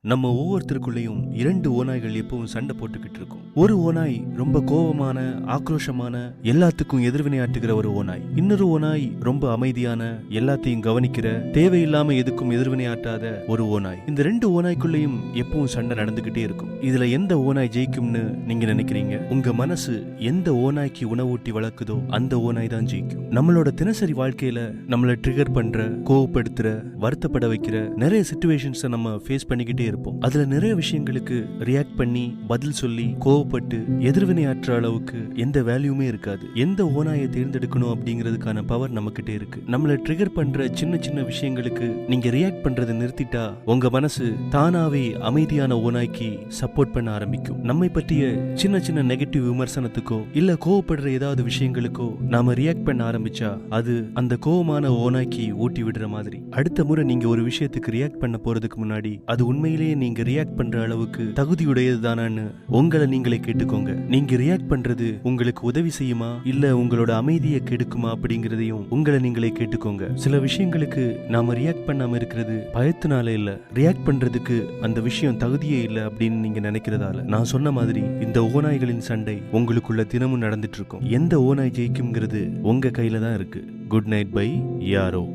நம்ம ஒவ்வொருத்தருக்குள்ளேயும் இரண்டு ஓநாய்கள் எப்பவும் சண்டை போட்டுக்கிட்டு இருக்கும். ஒரு ஓநாய் ரொம்ப கோபமான, ஆக்ரோஷமான, எல்லாத்துக்கும் எதிர்வினையாற்றுகிற ஒரு ஓநாய். இன்னொரு ஓநாய் ரொம்ப அமைதியான, எல்லாத்தையும் கவனிக்கிற, தேவையில்லாம எதுக்கும் எதிர்வினையாற்றாத ஒரு ஓநாய். இந்த ரெண்டு ஓநாய்க்குள்ளேயும் எப்பவும் சண்டை நடந்துகிட்டே இருக்கும். இதுல எந்த ஓநாய் ஜெயிக்கும்னு நீங்க நினைக்கிறீங்க? உங்க மனசு எந்த ஓநாய்க்கு உணவூட்டி வளர்க்குதோ அந்த ஓநாய் தான் ஜெயிக்கும். நம்மளோட தினசரி வாழ்க்கையில நம்மளை ட்ரிகர் பண்ற, கோவப்படுத்துற, வருத்தப்பட வைக்கிற நிறைய சிச்சுவேஷன்ஸை நம்ம ஃபேஸ் பண்ணிக்கிட்டே இருப்போம். அதுல நிறைய விஷயங்களுக்கு ரியாக்ட் பண்ணி, பதில் சொல்லி, கோவப்பட்டு எதிர்வினையாற்ற அளவுக்கு எந்த வேல்யூமே இருக்காது. எந்த ஓநாயை தேர்ந்தெடுக்கணும் அப்படிங்கிறதுக்கான பவர் நம்மகிட்ட இருக்கு. நம்மளை ட்ரிகர் பண்ற சின்ன சின்ன விஷயங்களுக்கு நீங்க ரியாக்ட் பண்றதை நிறுத்திட்டா உங்க மனசு தானாவே அமைதியான ஓநாய்க்கு சப்போர்ட் பண்ண ஆரம்பிக்கும். நம்மை பற்றிய சின்ன சின்ன நெகட்டிவ் விமர்சனத்துக்கோ இல்ல கோவப்படுற ஏதாவது விஷயங்களுக்கோ நாம ரியாக்ட் பண்ண ஆரம்பிச்சா அது அந்த கோவமான ஓநாய்க்கு ஊட்டி விடுற மாதிரி. அடுத்த முறை நீங்க ஒரு விஷயத்துக்கு ரியாக்ட் பண்ண போறதுக்கு முன்னாடி அது உண்மையிலேயே நீங்க ரியாக்ட் பண்ற அளவுக்கு தகுதியுடையது தானான்னு உங்களை நீங்களே கேட்டுக்கோங்க. நீங்க ரியாக்ட் பண்றது உங்களுக்கு உதவி செய்யுமா இல்ல உங்களோட அமைதியை கெடுக்குமா அப்படிங்கறதையும் உங்களை நீங்களே கேட்டுக்கோங்க. சில விஷயங்களுக்கு நாம ரியாக்ட் பண்ணாம இருக்கிறது பயத்தினால இல்ல, ரியாக்ட் பண்றதுக்கு அந்த விஷயம் தகுதியே இல்ல அப்படின்னு நீங்க நினைக்கிறதால. நான் சொன்ன மாதிரி இந்த ஓநாய்களின் சண்டை உங்களுக்குள்ள தினமும் நடந்துட்டு இருக்கும். எந்த ஓநாய் ஜெயிக்கும்ங்கிறது உங்க கையில தான் இருக்கு. குட் நைட் பை யாரோ.